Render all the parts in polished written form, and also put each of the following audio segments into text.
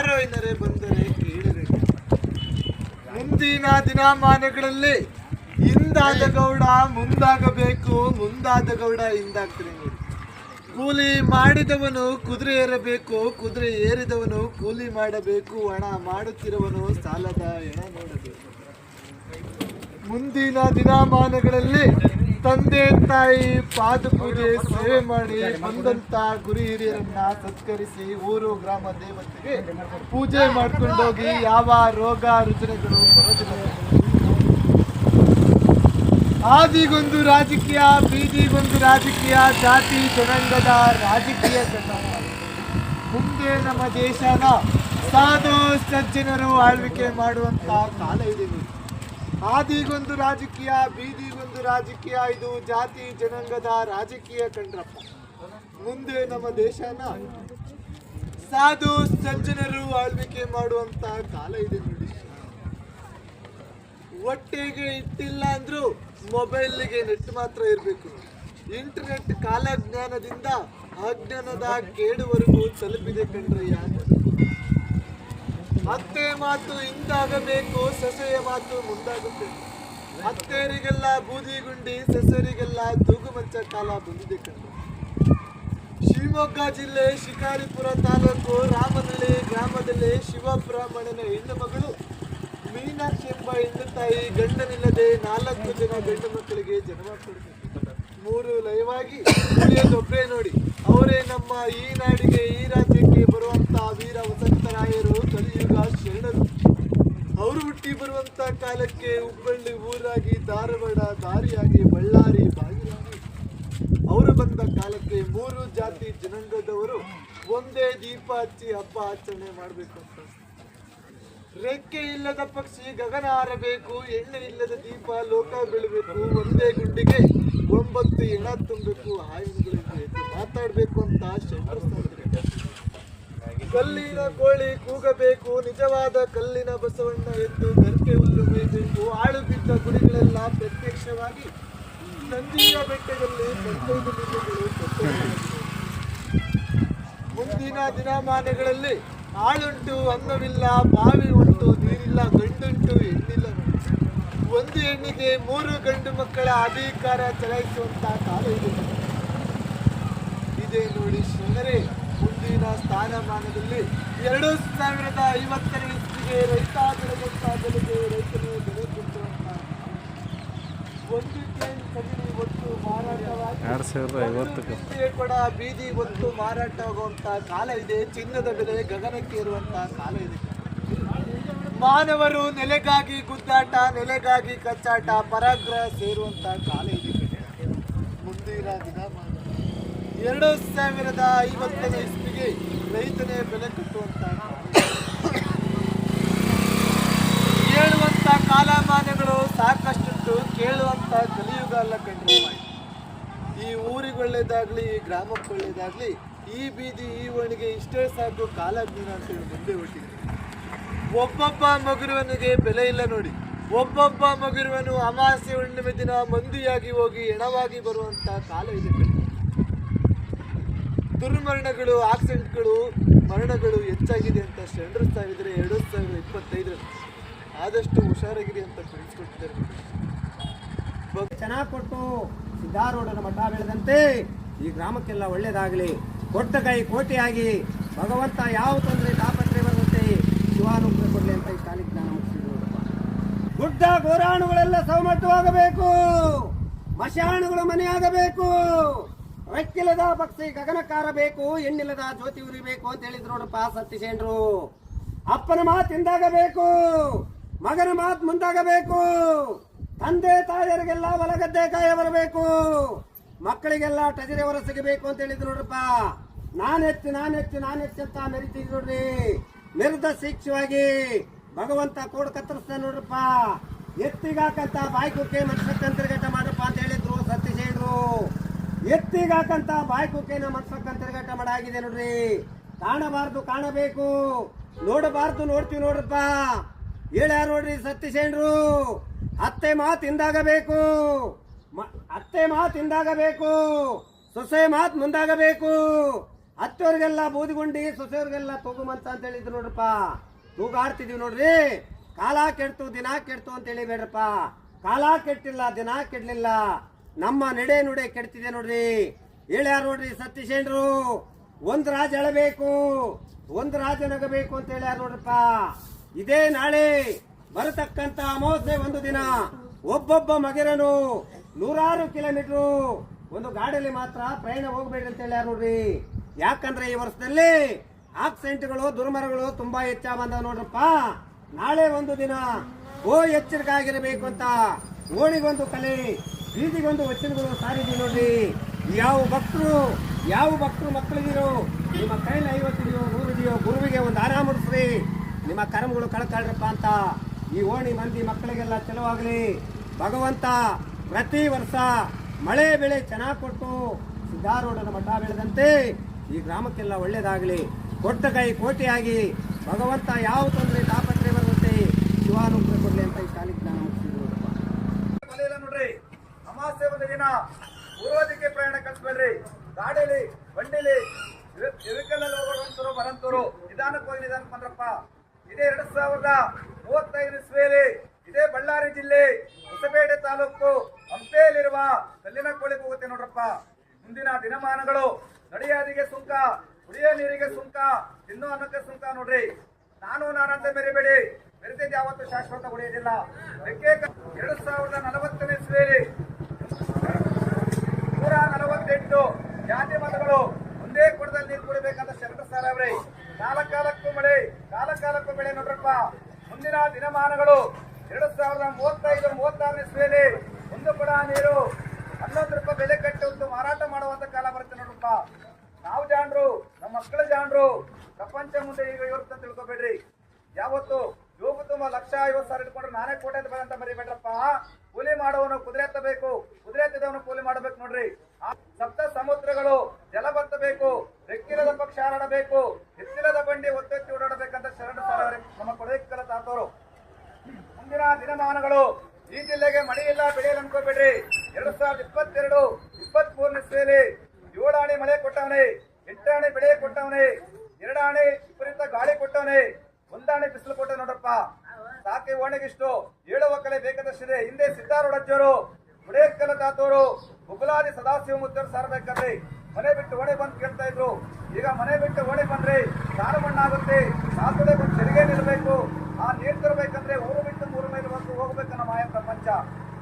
ಬಾರೋಯ್ನರೆ ಬಂದರೆ ಕೇಳಿರೆ. ಮುಂದಿನ ದಿನಮಾನಗಳಲ್ಲಿ ಹಿಂದಾದ ಗೌಡ ಮುಂದಾಗಬೇಕು, ಮುಂದಾದ ಗೌಡ ಹಿಂದಾಗ್ತಾರೆ ನೋಡಿ. ಕೂಲಿ ಮಾಡಿದವನು ಕುದುರೆ ಏರಬೇಕು, ಕುದುರೆ ಏರಿದವನು ಕೂಲಿ ಮಾಡಬೇಕು, ಹಣ ಮಾಡುತ್ತಿರುವನು ಸಾಲದ ಹೆಣ ನೋಡಬೇಕು. ಮುಂದಿನ ದಿನಮಾನಗಳಲ್ಲಿ ತಂದೆ ತಾಯಿ ಪಾದಪೂಜೆ ಸೇವೆ ಮಾಡಿ ಬಂದಂತ ಗುರು ಹಿರಿಯರನ್ನ ಸತ್ಕರಿಸಿ ಊರು ಗ್ರಾಮ ದೇವತೆಗೆ ಪೂಜೆ ಮಾಡ್ಕೊಂಡೋಗಿ ಯಾವ ರೋಗ ರುಜಿನಗಳು ಬರೋದಿಲ್ಲ. ಆದಿಗೊಂದು ರಾಜಕೀಯ, ಬೀದಿಗೊಂದು ರಾಜಕೀಯ, ಜಾತಿ ಜನಾಂಗದ ರಾಜಕೀಯ ಮುಂದೆ ನಮ್ಮ ದೇಶನ ಸಾಧು ಸಜ್ಜನರು ಆಳ್ವಿಕೆ ಮಾಡುವಂತ ಕಾಲ ಇದೆ. ಆದಿಗೊಂದು ರಾಜಕೀಯ, ಬೀದಿಗೊಂದು ರಾಜಕೀಯ, ಇದು ಜಾತಿ ಜನಾಂಗದ ರಾಜಕೀಯ ಕಂಡ್ರಪ್ಪ. ಮುಂದೆ ನಮ್ಮ ದೇಶನ ಸಾಧು ಸಜ್ಜನರು ಆಳ್ವಿಕೆ ಮಾಡುವಂತ ಕಾಲ ಇದೆ ನೋಡಿ. ಒಟ್ಟಿಗೆ ಇಟ್ಟಿಲ್ಲ ಅಂದ್ರೂ ಮೊಬೈಲ್ಗೆ ನೆಟ್ ಮಾತ್ರ ಇರಬೇಕು. ಇಂಟರ್ನೆಟ್ ಕಾಲಜ್ಞಾನದಿಂದ ಅಜ್ಞಾನದ ಕೇಡುವರೆಗೂ ತಲುಪಿದೆ ಕಂಡ್ರೆ ಯಾರು. ಅತ್ತೆ ಮಾತು ಹಿಂದಾಗಬೇಕು, ಸೊಸೆಯ ಮಾತು ಮುಂದಾಗಬೇಕು. ಅತ್ತೆಯರಿಗೆಲ್ಲ ಬೂದಿ ಗುಂಡಿ, ಸೊಸೆಯರಿಗೆಲ್ಲ ತೂಗು ಮಂಚ ಕಾಲ ಬಂದಿದೆ ಕಂಡು. ಶಿವಮೊಗ್ಗ ಜಿಲ್ಲೆ ಶಿಕಾರಿಪುರ ತಾಲೂಕು ರಾಮನಹಳ್ಳಿ ಗ್ರಾಮದಲ್ಲಿ ಶಿವಬ್ರಾಹ್ಮಣನ ಹೆಣ್ಣು ಮಗಳು ಮೀನಾಕ್ಷಿ ಎಂಬ ಹೆಣ್ಣು ತಾಯಿ ಗಂಡನಿಲ್ಲದೆ 4 ಜನ ಗಂಡು ಮಕ್ಕಳಿಗೆ ಜನ್ಮ ಕೊಡ್ತಾರೆ. 3 ಲಯವಾಗಿ ಉಳಿಯೋದೊಬ್ಬರೇ ನೋಡಿ. ಅವರೇ ನಮ್ಮ ಈ ನಾಡಿಗೆ, ಈ ರಾಜ್ಯಕ್ಕೆ ಬರುವಂತ ವೀರ ವಸಂತರಾಯರು, ಕಲಿಯುಗ ಶರಣರು. ಅವರು ಹುಟ್ಟಿ ಬರುವಂತ ಕಾಲಕ್ಕೆ ಹುಬ್ಬಳ್ಳಿ ಊರಾಗಿ, ಧಾರವಾಡ ದಾರಿಯಾಗಿ, ಬಳ್ಳಾರಿ ಬಾಗಿಲಾಗಿ ಅವರು ಬಂದ ಕಾಲಕ್ಕೆ 3 ಜಾತಿ ಜನಾಂಗದವರು ಒಂದೇ ದೀಪ ಹಚ್ಚಿ ಹಬ್ಬ ಆಚರಣೆ ಮಾಡಬೇಕು ಅಂತ. ರೆಕ್ಕೆ ಇಲ್ಲದ ಪಕ್ಷಿ ಗಗನ ಹಾರಬೇಕು, ಎಣ್ಣೆ ಇಲ್ಲದ ದೀಪ ಲೋಕ ಬೆಳಬೇಕು, ಒಂದೇ ಗುಂಡಿಗೆ 9 ಹೆಣ ತುಂಬಬೇಕು, ಆಯುಧಗಳಿಗೆ ಮಾತಾಡ್ಬೇಕು ಅಂತ ಶಂಕರ. ಕಲ್ಲಿನ ಕೋಳಿ ಕೂಗಬೇಕು, ನಿಜವಾದ ಕಲ್ಲಿನ ಬಸವಣ್ಣ ಎಂದು ಗರ್ಕೆ ಹುಲ್ಲು ಮೇಯಬೇಕು. ಆಳು ಬಿದ್ದ ಗುಡಿಗಳೆಲ್ಲ ಪ್ರತ್ಯಕ್ಷವಾಗಿ ನಂದಿಯ ಬೆಟ್ಟದಲ್ಲಿ 15 ಲಿಂಗಗಳು. ಮುಂದಿನ ದಿನಮಾನಗಳಲ್ಲಿ ಆಳುಂಟು ಅನ್ನವಿಲ್ಲ, ಬಾವಿ ಉಂಟು ನೀರಿಲ್ಲ, ಗಂಡುಂಟು ಹೆಣ್ಣಿಲ್ಲ. ಒಂದು ಹೆಣ್ಣಿಗೆ 3 ಗಂಡು ಮಕ್ಕಳ ಅಧಿಕಾರ ಚಲಾಯಿಸುವಂತ ಕಾಲ ಇದೆ ನೋಡಿ ಶರಣರೇ. ಮುಂದಿನ ಸ್ಥಾನಮಾನದಲ್ಲಿ 2050ನೇ ಇಸ್ವಿಗೆ ರೈತ ಬೆಳೆದಂತ ಬೆಲೆಗೆ ರೈತನು ಬೆಲೆ ಕೊಟ್ಟುವಂತ 1 ಟನ್ ಕಡಿಮೆ ಒಟ್ಟು ಮಾರಾಟವಾಗಿ 2050 ಕೂಡ ಬೀದಿ ಒತ್ತು ಮಾರಾಟವಾಗುವಂತ ಕಾಲ ಇದೆ. ಚಿನ್ನದ ಬೆಲೆ ಗಗನಕ್ಕೆ ಇರುವಂತ ಕಾಲ ಇದೆ. ಮಾನವರು ನೆಲೆಗಾಗಿ ಗುದ್ದಾಟ, ನೆಲೆಗಾಗಿ ಕಚ್ಚಾಟ, ಪರಾಗ್ರಹ ಸೇರುವಂತ ಕಾಲ ಇದೆ. ಮುಂದಿನ ದಿನಮಾನ 2050ನೇ ಇಸ್ವಿಗೆ ರೈತನೇ ಬೆಲೆ ಕಟ್ಟುವಂತ ಹೇಳುವಂತ ಕಾಲಮಾನಗಳು ಸಾಕಷ್ಟು ಕೇಳುವಂತ ಕಲಿಯುಗ ಅಲ್ಲ ಕಂಡ್ರೆ. ಈ ಊರಿಗೆ ಒಳ್ಳೇದಾಗ್ಲಿ, ಈ ಗ್ರಾಮಕ್ಕೆ ಒಳ್ಳೇದಾಗ್ಲಿ, ಈ ಬೀದಿ ಈ ಓಣಿಗೆ ಇಷ್ಟೇ ಸಾಕು ಕಾಲಜ್ಞಾನ ಅಂತೇಳಿ ಮುಂದೆ ಹೊಟ್ಟಿದೆ. ಒಬ್ಬೊಬ್ಬ ಮಗುರುವನಿಗೆ ಬೆಲೆ ಇಲ್ಲ ನೋಡಿ. ಒಬ್ಬೊಬ್ಬ ಮಗುರುವನು ಅಮಾವಾಸ್ಯೆ ಹುಣ್ಣಿಮೆ ದಿನ ಮಂದಿಯಾಗಿ ಹೋಗಿ ಹೆಣವಾಗಿ ಬರುವಂತ ಕಾಲ ಇದೆ. ದುರ್ಮರಣಗಳು, ಆಕ್ಸಿಡೆಂಟ್ಗಳು, ಮರಣಗಳು ಹೆಚ್ಚಾಗಿದೆ ಅಂತ ಶರಣರಿಸ್ತಾ ಇದ್ರೆ 2025 ಆದಷ್ಟು ಹುಷಾರಾಗಿರಿ ಅಂತ ತಿಳಿಸ್ಕೊಟ್ಟಿದ್ದಾರೆ. ಚೆನ್ನಾಗಿ ಕೊಟ್ಟು ಸಿದ್ಧಾರೂಢನ ಮಠ ಬೆಳೆದಂತೆ ಈ ಗ್ರಾಮಕ್ಕೆಲ್ಲ ಒಳ್ಳೇದಾಗಲಿ. ಕೊಟ್ಟ ಕೈ ಕೋಟಿಯಾಗಿ ಭಗವಂತ ಯಾವ ತೊಂದರೆ ತಾಪತ್ರೆ ಬರುವಂತೆ ಶಿವಾನುಗ್ರಹ ಕೊಡಲಿ ಅಂತ ಈ ಕಾಲಿಗೆ ಜ್ಞಾನ ಮುಗಿಸಿದ್ರು. ಗುಡ್ಡ ಗೋರಾಣುಗಳೆಲ್ಲ ಸೌಮಟ್ಟವಾಗಬೇಕು, ಮಶಾಣುಗಳು ಮನೆಯಾಗಬೇಕು, ರೆಕ್ಕಿಲ್ಲದ ಪಕ್ಷಿ ಗಗನಕ್ಕಾರಬೇಕು, ಹೆಣ್ಣಿಲ್ಲದ ಜ್ಯೋತಿ ಉರಿಬೇಕು ಅಂತ ಹೇಳಿದ್ರು ನೋಡಪ್ಪ ಸತ್ಯಸೇನರು. ಅಪ್ಪನ ಮಾತು ಹಿಂದಾಗಬೇಕು, ಮಗನ ಮಾತು ಮುಂದಾಗಬೇಕು, ತಂದೆ ತಾಯಿಯರಿಗೆಲ್ಲ ಹೊಲಗದ್ದೆ ಕಾಯ ಬರಬೇಕು, ಮಕ್ಕಳಿಗೆಲ್ಲ ಟಜರಿಯವರ ಸಿಗಬೇಕು ಅಂತ ಹೇಳಿದ್ರು ನೋಡ್ರಪ್ಪ. ನಾನೆಚ್ಚು ಅಂತ ಮೆರಿತಿದ್ರು ನೋಡ್ರಿ. ಮೆರೆದ ಶಿಕ್ಷವಾಗಿ ಭಗವಂತ ಕೋಡ್ ಕತ್ತರಿಸ್ತಾನೆ ನೋಡ್ರಪ್ಪ. ಎತ್ತಿಗಾಕಂತ ಬಾಯ್ಕುಕ್ಕೆ ಮನ್ಸಕ್ಕಂತಿರ್ಗಟ್ಟ ಮಾಡ್ರಪ್ಪ ಅಂತ ಹೇಳಿದ್ರು ಸತ್ಯಸೇನರು. ಎತ್ತಿಗಾಕಂತ ಬಾಯ್ಕುಕ್ಕೆನ ಮನ್ಸಕ್ಕಂತಿರ್ಗಟ್ಟ ಮಾಡಾಗಿದೆ ನೋಡ್ರಿ. ಕಾಣಬಾರ್ದು ಕಾಣಬೇಕು, ನೋಡಬಾರ್ದು ನೋಡ್ತೀವಿ ನೋಡ್ರಪ್ಪ. ಹೇಳ್ಯಾರ ನೋಡ್ರಿ ಸತ್ಯಸೇನರು. ಅತ್ತೆ ಮಾತು ಹಿಂದಾಗಬೇಕು, ಅತ್ತೆ ಮಾತು ಹಿಂದಾಗಬೇಕು, ಸೊಸೆ ಮಾತು ಮುಂದಾಗಬೇಕು, ಅತ್ತವ್ರಿಗೆಲ್ಲ ಬೂದಿಗುಂಡಿ ಸೊಸೆಯವ್ರಿಗೆಲ್ಲ ತೂಗುಮಂತ ಅಂತ ಹೇಳಿದ್ರು ನೋಡ್ರಪ್ಪ. ತೂಗಾಡ್ತಿದೀವಿ ನೋಡ್ರಿ. ಕಾಲ ಕೆಡ್ತು ದಿನ ಕೆಡ್ತು ಅಂತ ಹೇಳಿಬೇಡ್ರಪ್ಪ. ಕಾಲ ಕೆಟ್ಟಿಲ್ಲ, ದಿನ ಕೆಡ್ಲಿಲ್ಲ, ನಮ್ಮ ನಡೆ ನುಡೆ ಕೆಡ್ತಿದೆ ನೋಡ್ರಿ. ಹೇಳ್ಯಾರ ನೋಡ್ರಿ ಸತ್ಯಸೇನರು, ಒಂದ್ ರಾಜ ಎಳಬೇಕು, ಒಂದ್ ರಾಜ ನಗಬೇಕು ಅಂತ ಹೇಳ್ಯಾರ ನೋಡ್ರಪ್ಪ. ಇದೇ ನಾಳೆ ಬರತಕ್ಕಂತ ಅಮಾವಾಸ್ಯೆ ಒಂದು ದಿನ ಒಬ್ಬೊಬ್ಬ ಮಗಿರನು 100 ಕಿಲೋಮೀಟರ್ ಒಂದು ಗಾಡಿಯಲ್ಲಿ ಮಾತ್ರ ಪ್ರಯಾಣ ಹೋಗ್ಬೇಡ್ರಿ ಅಂತ ಹೇಳ್ಯಾರ ನೋಡ್ರಿ. ಯಾಕಂದ್ರೆ ಈ ವರ್ಷದಲ್ಲಿ ಆಕ್ಸಿಡೆಂಟ್ಗಳು ದುರ್ಮರಗಳು ತುಂಬಾ ಹೆಚ್ಚಾಗ ಬಂದಾವ ನೋಡ್ರಪ್ಪ. ನಾಳೆ ಒಂದು ದಿನ ಎಚ್ಚರಿಕೆ ಆಗಿರಬೇಕು ಅಂತ ಓಣಿಗೊಂದು ಕಲೆ, ಬೀದಿಗೊಂದು ವಚನಗಳು ಸಾರಿದೀವಿ ನೋಡ್ರಿ. ಯಾವ ಭಕ್ತರು ಮಕ್ಕಳಿಗಿರೋ ನಿಮ್ಮ ಕೈಲಿ 50 ಇದೆಯೋ 100 ಇದೆಯೋ ಗುರುವಿಗೆ ಒಂದು ಆರಾಮ ಮುಡಿಸ್ರಿ, ನಿಮ್ಮ ಕರ್ಮಗಳು ಕಳ್ಕೊಳ್ರಪ್ಪ ಅಂತ ಈ ಓಣಿ ಮಂದಿ ಮಕ್ಕಳಿಗೆಲ್ಲ ಚಲುವಾಗಲಿ. ಭಗವಂತ ಪ್ರತಿ ವರ್ಷ ಮಳೆ ಬೆಳೆ ಚೆನ್ನಾಗಿ ಕೊಟ್ಟು ಸಿದ್ದಾರೂಢನ ಮಠ ಬೆಳೆದಂತೆ ಈ ಗ್ರಾಮಕ್ಕೆಲ್ಲ ಒಳ್ಳೇದಾಗಲಿ. ಕೊಟ್ಟ ಕೈ ಕೋಟಿಯಾಗಿ ಭಗವಂತ ಯಾವ ತೊಂದರೆ ತಾಪತ್ರೆ ಬರುತ್ತೆ ಶಿವಾನುಗ್ರಹ ಕೊಡ್ಲಿ ಅಂತ ಈ ಕಾಲಿಗೆ ನಾನು ಮುಗಿಸಿದ್ರು ನೋಡ್ರಿ. ಅಮಾವಾಸ್ಯೆ ಒಂದು ದಿನ ಪೂರ್ವದಿಕ್ಕೆ ಪ್ರಯಾಣ ಕಳಿಸ್ಬೇಡ್ರಿ. ಗಾಡಿಲಿ ಬಂಡಿಲಿ ವೆಹಿಕಲ್ ಹೋಗೋಂತರು ಬರಂತರು ನಿಧಾನಕ್ಕೆ ಹೋಗಿ ನಿಧಾನಕ್ಕೆ ಬಂದ್ರಪ್ಪ. ಇದೇ 2035 ಇಸ್ವಿಯಲ್ಲಿ ಇದೇ ಬಳ್ಳಾರಿ ಜಿಲ್ಲೆ ಹೊಸಪೇಟೆ ತಾಲೂಕು ಹಂಪೆಯಲ್ಲಿರುವ ಕಲ್ಲಿನ ಕೋಳಿಗೆ ಹೋಗುತ್ತೆ ನೋಡ್ರಪ್ಪ. ಮುಂದಿನ ದಿನಮಾನಗಳು ನಡೆಯಾದಿಗೆ ಸುಂಕ, ಕುಡಿಯೋ ನೀರಿಗೆ ಸುಂಕ, ತಿನ್ನೋ ಅನ್ನಕ್ಕೆ ಸುಂಕ ನೋಡ್ರಿ. ನಾನಂತ ಮೆರಿಬೇಡಿ, ಮೆರೆದಿದ್ದು ಯಾವತ್ತು ಶಾಶ್ವತ ಉಳಿಯೋದಿಲ್ಲ. 2040 ಇಸ್ವಿಯಲ್ಲಿ 148 ಜಾತಿ ಮತಗಳು ಒಂದೇ ಕೊಡದಲ್ಲಿ ನೀರು ಕುಡಿಬೇಕಂತ ಶರಣ ಸಾರವ್ರಿ. ಕಾಲಕ್ಕೂ ಮಳೆ, ಕಾಲಕ್ಕೂ ಬೆಳೆ ನೋಡ್ರಪ್ಪ. ಮುಂದಿನ ದಿನಮಾನಗಳು 2035-36 ಇಸ್ವಿಯಲ್ಲಿ ಒಂದು ಕೊಡ ನೀರು 11 ರೂಪಾಯಿ ಬೆಲೆ ಕಟ್ಟಿ ಒಂದು ಮಾರಾಟ ಮಾಡುವಂತ ಕಾಲ ಬರುತ್ತೆ ನೋಡ್ರಪ್ಪ. ನಾವು ಜಾಣರು, ನಮ್ಮ ಮಕ್ಕಳು ಜಾಣರು, ಪ್ರಪಂಚ ಮುಂದೆ ಈಗ ಇರುತ್ತೆ ಅಂತ ತಿಳ್ಕೊಬೇಡ್ರಿ. ಯಾವತ್ತು ಯೋಗ ತುಂಬ 1,50,000 ಇಟ್ಕೊಂಡ್ರೆ ನಾನೇ ಕೋಟೆ ಅಂತ ಬರಂತ ಮರಿಬೇಡ್ರಪ್ಪ. ಕೂಲಿ ಮಾಡುವವನು ಕುದುರೆ ಎತ್ತಬೇಕು, ಕುದುರೆ ಎತ್ತಿದವನು ಕೂಲಿ ಮಾಡಬೇಕು ನೋಡ್ರಿ. ಸಪ್ತ ಸಮುದ್ರಗಳು ಜಲ ಬರ್ತಬೇಕು, ರೆಕ್ಕಿರದ ಪಕ್ಷ ಹಾರಾಡಬೇಕು, ಎತ್ತಿರದ ಬಂಡಿ ಒತ್ತೆತ್ತಿ ಓಡಾಡಬೇಕಂತ ಶರಣ ಸಾರ ನಮ್ಮ ಕೊಡೈಕಲ ತಾತವರು. ಮುಂದಿನ ದಿನಮಾನಗಳು ಈ ಜಿಲ್ಲೆಗೆ ಮಳೆ ಇಲ್ಲ, ಬೆಳೆಯಲ್ಲ ಅನ್ಕೋಬೇಡ್ರಿ. 2022-23 ಇಸ್ವಿಯಲ್ಲಿ 7 ಆಣೆ ಮಳೆ ಕೊಟ್ಟವನೇ, 8 ಆಣೆ ಬೆಳೆ ಕೊಟ್ಟವನೇ, 2 ಆಣೆ ವಿಪರೀತ ಗಾಳಿ ಕೊಟ್ಟವನೇ, 1 ಆಣೆ ಬಿಸಿಲು ಕೊಟ್ಟ ನೋಡ್ರಪ್ಪ. ಸಾಕೆ ಓಣೆಗಿಷ್ಟು 7 ಒಕ್ಕಲೆ ಬೇಕಾದಷ್ಟಿದೆ. ಹಿಂದೆ ಸಿದ್ದಾರೂಢಜ್ಜರು, ಗುಡೇಕಲ ತಾತವರು, ಗುಬ್ಬಲಾದಿ ಸದಾಶಿವ ಮುತ್ತರು ಸಾರಬೇಕಂದ್ರಿ. ಮನೆ ಬಿಟ್ಟು ಓಣೆ ಬಂದು ಕೇಳ್ತಾ ಇದ್ರು. ಈಗ ಮನೆ ಬಿಟ್ಟು ಓಣೆ ಬಂದ್ರೆ ಸಾರು ಮಣ್ಣಾಗುತ್ತೆ, ಸಾಕಡೆ ಬಂದು ತೆರಿಗೆ ನಿಲ್ಲಬೇಕು. ಆ ನೀರು ತರಬೇಕಂದ್ರೆ ಊರು ಬಿಟ್ಟು 3 ಮೈಲು ಹೋಗ್ಬೇಕನ್ನ ಮಾಯ ಪ್ರಪಂಚ.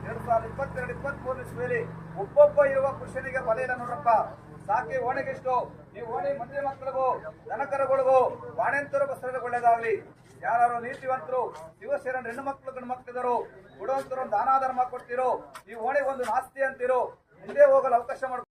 2022-23 ಇಸ್ವಿಯಲ್ಲಿ ಒಬ್ಬೊಬ್ಬ ಇರುವ ಪುರುಷನಿಗೆ ಬಲ ಇಲ್ಲ ನೋಡ್ರಪ್ಪ. ಸಾಕಿ ಓಣೆಗಿಷ್ಟು. ಈ ಓಣಿ ಮಂದಿ ಮಕ್ಕಳಿಗೂ ದನಕರುಗಳಿಗೂ ಬಾಣೆಂತರು ಬಸ್ಸರಿಗೆ ಒಳ್ಳೇದಾಗ್ಲಿ. ಯಾರು ನೀತಿವಂತರು ಶಿವಶರಣ ಹೆಣ್ಣು ಮಕ್ಕಳು ಗಂಡು ಮಕ್ಕಳಿದರು ಕೊಡುವಂತರು ದಾನ ಧರ್ಮ ಕೊಡ್ತಿರೋ, ಈ ಓಣೆಗೆ ಒಂದು ನಾಸ್ತಿ ಅಂತಿರೋ, ಮುಂದೆ ಹೋಗಲು ಅವಕಾಶ ಮಾಡ್ಕೊ.